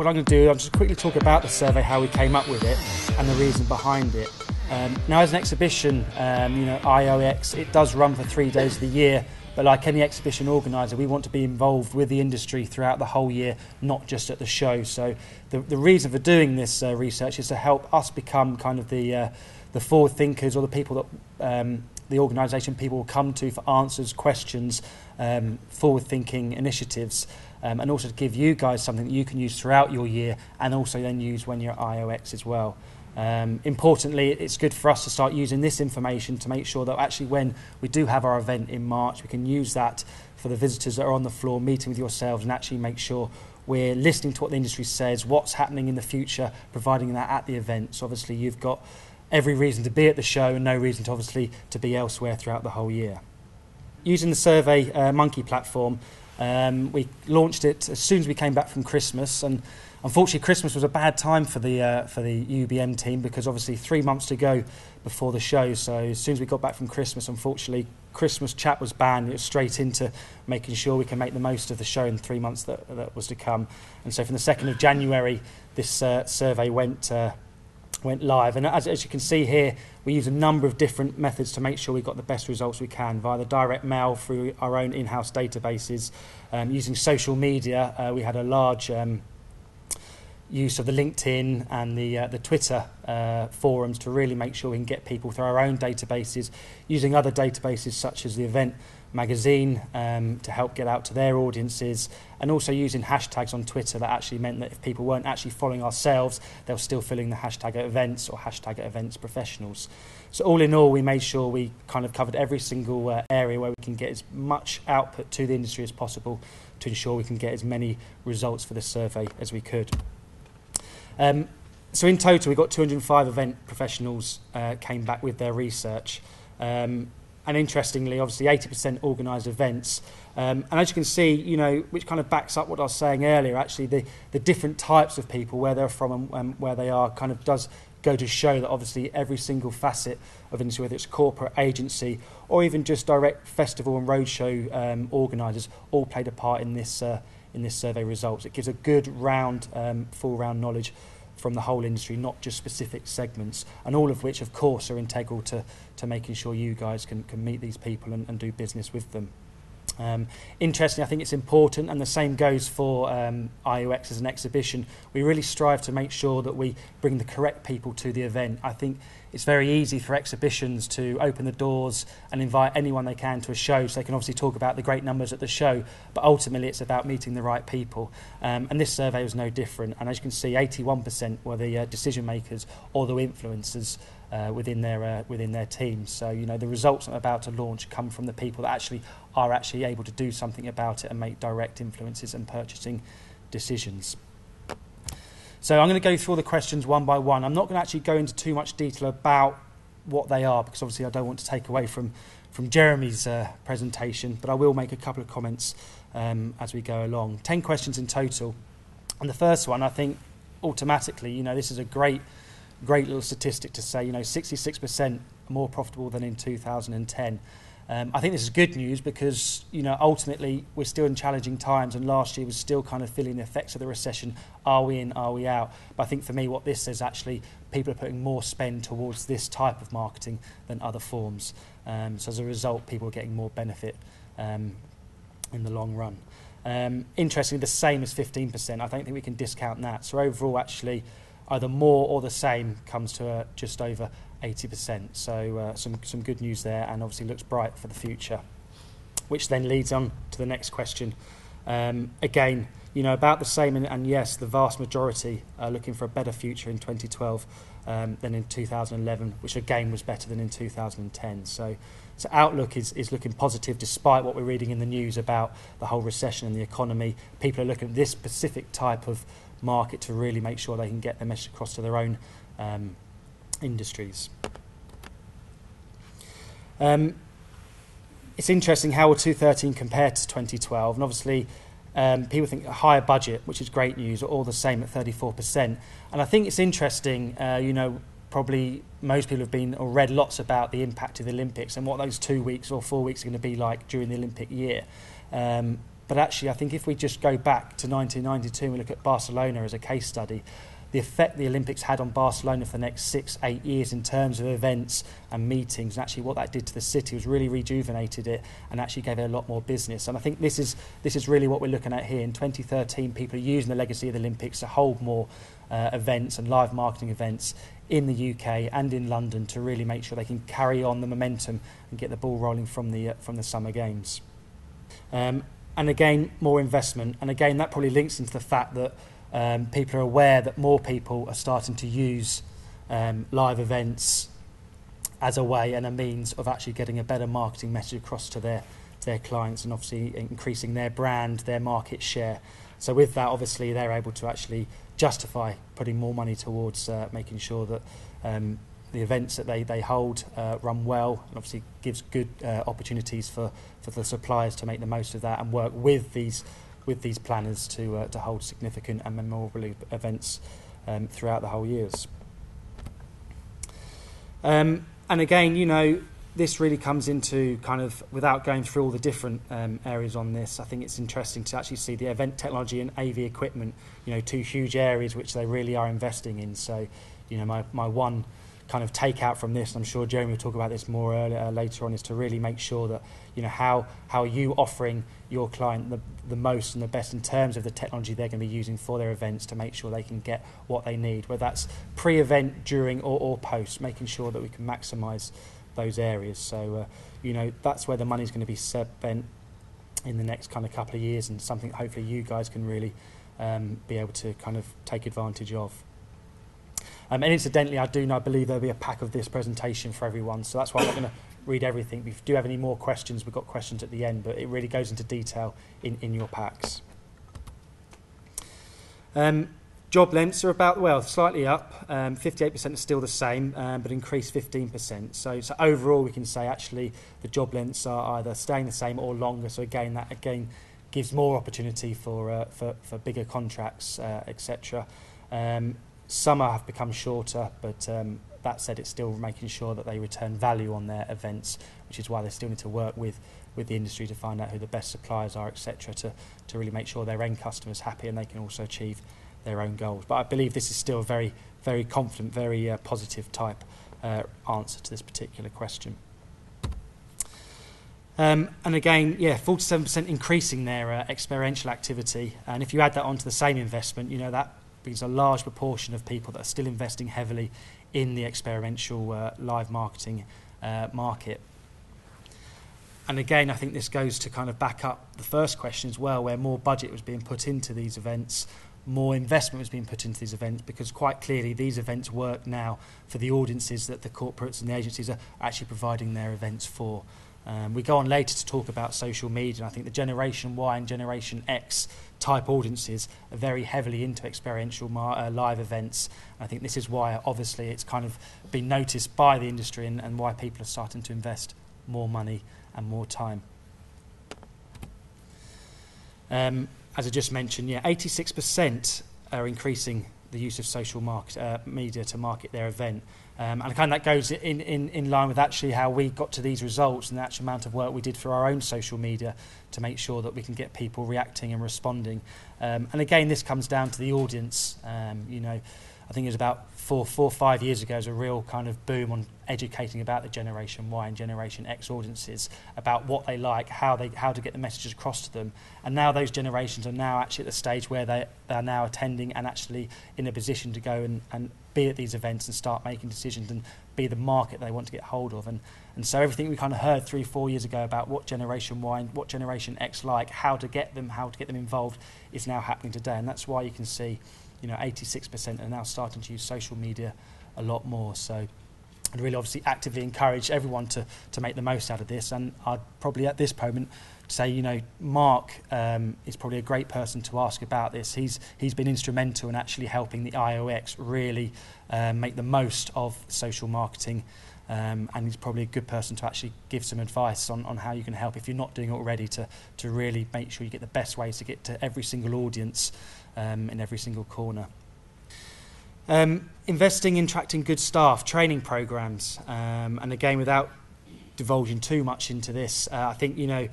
what I'm going to do, I'll just quickly talk about the survey, how we came up with it and the reason behind it. Now, as an exhibition, IOEX, it does run for 3 days of the year, but like any exhibition organiser, we want to be involved with the industry throughout the whole year, not just at the show. So the reason for doing this research is to help us become kind of the forward thinkers, or the people that the organisation people will come to for answers, questions, forward thinking initiatives, and also to give you guys something that you can use throughout your year and also then use when you're at IOEX as well. Importantly, it's good for us to start using this information to make sure that actually when we do have our event in March, we can use that for the visitors that are on the floor, meeting with yourselves, and actually make sure we're listening to what the industry says, what's happening in the future, providing that at the event. So obviously you've got every reason to be at the show and no reason to obviously to be elsewhere throughout the whole year. Using the Survey Monkey platform, we launched it as soon as we came back from Christmas, and unfortunately Christmas was a bad time for the UBM team, because obviously 3 months to go before the show. So as soon as we got back from Christmas, unfortunately Christmas chat was banned. It was straight into making sure we can make the most of the show in 3 months that was to come. And so from the 2nd of January this survey went live, and as you can see here, we use a number of different methods to make sure we got the best results we can, via the direct mail, through our own in-house databases, using social media. We had a large use of the LinkedIn and the Twitter forums to really make sure we can get people through our own databases, using other databases such as the Event magazine to help get out to their audiences, and also using hashtags on Twitter that actually meant that if people weren't actually following ourselves, they were still filling the hashtag at events or hashtag at events professionals. So all in all, we made sure we kind of covered every single area where we can get as much output to the industry as possible to ensure we can get as many results for the survey as we could. So in total, we got 205 event professionals came back with their research. And interestingly, obviously 80% organised events. And as you can see, which kind of backs up what I was saying earlier, actually the different types of people, where they're from and where they are, kind of does go to show that obviously every single facet of industry, whether it's corporate, agency, or even just direct festival and roadshow organisers, all played a part in this survey results. It gives a good round, full round knowledge from the whole industry, not just specific segments, and all of which, of course, are integral to making sure you guys can meet these people and do business with them. Interestingly, I think it's important, and the same goes for IOEX as an exhibition. We really strive to make sure that we bring the correct people to the event. I think it's very easy for exhibitions to open the doors and invite anyone they can to a show, so they can obviously talk about the great numbers at the show, but ultimately it's about meeting the right people. And this survey was no different, and as you can see, 81% were the decision makers or the influencers within their teams. So the results I'm about to launch come from the people that are actually able to do something about it and make direct influences and purchasing decisions. So I'm going to go through all the questions one by one. I'm not going to actually go into too much detail about what they are, because obviously I don't want to take away from Jeremy's presentation, but I will make a couple of comments as we go along. 10 questions in total. And the first one, I think automatically, this is a great little statistic to say, 66% more profitable than in 2010. I think this is good news because, ultimately we're still in challenging times, and last year was still kind of feeling the effects of the recession. Are we in, are we out? But I think for me what this says, actually, people are putting more spend towards this type of marketing than other forms. So as a result, people are getting more benefit in the long run. Interestingly, the same as 15%. I don't think we can discount that. So overall, actually, either more or the same comes to just over 80%. So some good news there, and obviously looks bright for the future, which then leads on to the next question. Again, about the same, and yes, the vast majority are looking for a better future in 2012 than in 2011, which again was better than in 2010. So outlook is looking positive, despite what we're reading in the news about the whole recession and the economy. People are looking at this specific type of market to really make sure they can get their message across to their own industries. It's interesting how will 2013 compare to 2012, and obviously people think a higher budget, which is great news, are all the same at 34%. And I think it's interesting, probably most people have been or read lots about the impact of the Olympics and what those 2 weeks or 4 weeks are going to be like during the Olympic year. But actually, I think if we just go back to 1992 and we look at Barcelona as a case study, the effect the Olympics had on Barcelona for the next 6-8 years in terms of events and meetings, and actually what that did to the city was really rejuvenated it and actually gave it a lot more business. And I think this is really what we're looking at here. In 2013, people are using the legacy of the Olympics to hold more events and live marketing events in the UK and in London to really make sure they can carry on the momentum and get the ball rolling from the Summer Games. And again, more investment. And again, that probably links into the fact that people are aware that more people are starting to use live events as a way and a means of actually getting a better marketing message across to their clients, and obviously increasing their brand, their market share. So with that, obviously, they're able to actually justify putting more money towards making sure that the events that they hold run well, and obviously gives good opportunities for the suppliers to make the most of that and work with these planners to hold significant and memorable events throughout the whole years. And again, you know, this really comes into kind of, without going through all the different areas on this, I think it's interesting to actually see the event technology and AV equipment, you know, two huge areas which they really are investing in. So, you know, my one kind of take out from this, and I'm sure Jeremy will talk about this more later on, is to really make sure that, you know, how are you offering your client the most and the best in terms of the technology they're going to be using for their events to make sure they can get what they need, whether that's pre-event, during or post, making sure that we can maximise those areas. So, you know, that's where the money's going to be spent in the next kind of couple of years, and something hopefully you guys can really be able to kind of take advantage of. And incidentally, I believe there'll be a pack of this presentation for everyone, so that's why I'm not going to read everything. If you do have any more questions, we've got questions at the end, but it really goes into detail in your packs. Job lengths are about, well, slightly up. 58% is still the same, but increased 15%. So overall, we can say actually the job lengths are either staying the same or longer. So again, that gives more opportunity for bigger contracts, etc. Some have become shorter, but that said, it's still making sure that they return value on their events, which is why they still need to work with the industry to find out who the best suppliers are, etc., to really make sure their end customers are happy and they can also achieve their own goals. But I believe this is still a very, very confident, very positive type answer to this particular question. And again, yeah, 47% increasing their experiential activity, and if you add that onto the same investment, you know, that brings a large proportion of people that are still investing heavily in the experiential live marketing market. And again, I think this goes to kind of back up the first question as well, where more budget was being put into these events, more investment was being put into these events, because quite clearly these events work now for the audiences that the corporates and the agencies are actually providing their events for. We go on later to talk about social media, and I think the Generation Y and Generation X type audiences are very heavily into experiential live events. And I think this is why obviously it's kind of been noticed by the industry and why people are starting to invest more money and more time. As I just mentioned, yeah, 86% are increasing the use of social media to market their event. And kind of that goes in line with actually how we got to these results and the actual amount of work we did for our own social media to make sure that we can get people reacting and responding. And again, this comes down to the audience. You know, I think it was about 4 or 5 years ago, was a real kind of boom on educating about the Generation Y and Generation X audiences, about what they like, how to get the messages across to them. And now those generations are now actually at the stage where they are now attending and actually in a position to go and be at these events and start making decisions and be the market they want to get hold of. And so everything we kind of heard 3 or 4 years ago about what Generation Y and what Generation X like, how to get them involved, is now happening today. And that's why you can see, you know, 86% are now starting to use social media a lot more. So I'd really obviously actively encourage everyone to make the most out of this. And I'd probably at this moment say, you know, Mark is probably a great person to ask about this. He's been instrumental in actually helping the IOEX really make the most of social marketing, and he's probably a good person to actually give some advice on how you can help, if you're not doing it already, to really make sure you get the best ways to get to every single audience in every single corner. Investing in attracting good staff, training programs, and again, without divulging too much into this, I think, you know,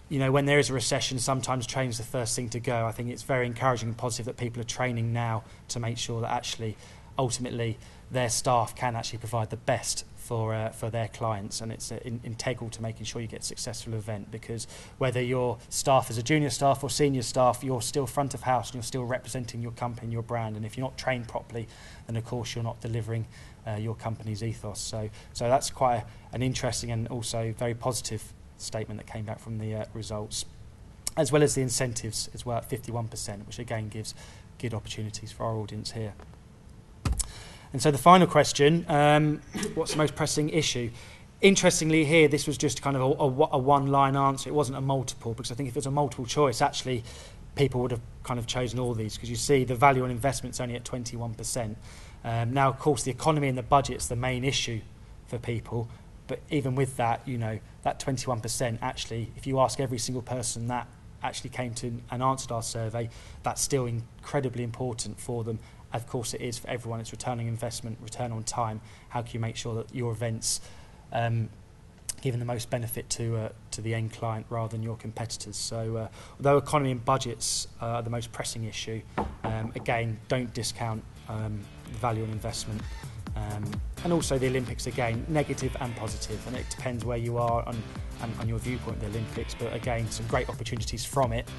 you know, when there is a recession, sometimes training's the first thing to go. I think it's very encouraging and positive that people are training now to make sure that actually, ultimately, their staff can actually provide the best for their clients, and it's integral to making sure you get a successful event, because whether your staff is a junior staff or senior staff, you're still front of house and you're still representing your company and your brand, and if you're not trained properly, then of course you're not delivering your company's ethos. So that's quite an interesting and also very positive statement that came back from the results, as well as the incentives as well at 51%, which again gives good opportunities for our audience here. And so the final question, what's the most pressing issue? Interestingly here, this was just kind of a one-line answer. It wasn't a multiple, because I think if it was a multiple choice, actually people would have kind of chosen all these, because you see the value on investment's only at 21%. Now, of course, the economy and the budget's the main issue for people, but even with that, you know, that 21% actually, if you ask every single person that actually came to and answered our survey, that's still incredibly important for them. Of course it is for everyone. It's returning investment, return on time. How can you make sure that your events give the most benefit to the end client rather than your competitors? So although economy and budgets are the most pressing issue, again, don't discount the value on investment. And also the Olympics, again, negative and positive, and it depends where you are on your viewpoint of the Olympics, but again, some great opportunities from it.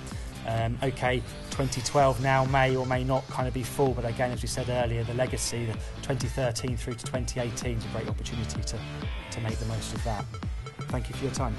Okay, 2012 now may or may not kind of be full, but again, as we said earlier, the legacy, the 2013 through to 2018 is a great opportunity to make the most of that. Thank you for your time.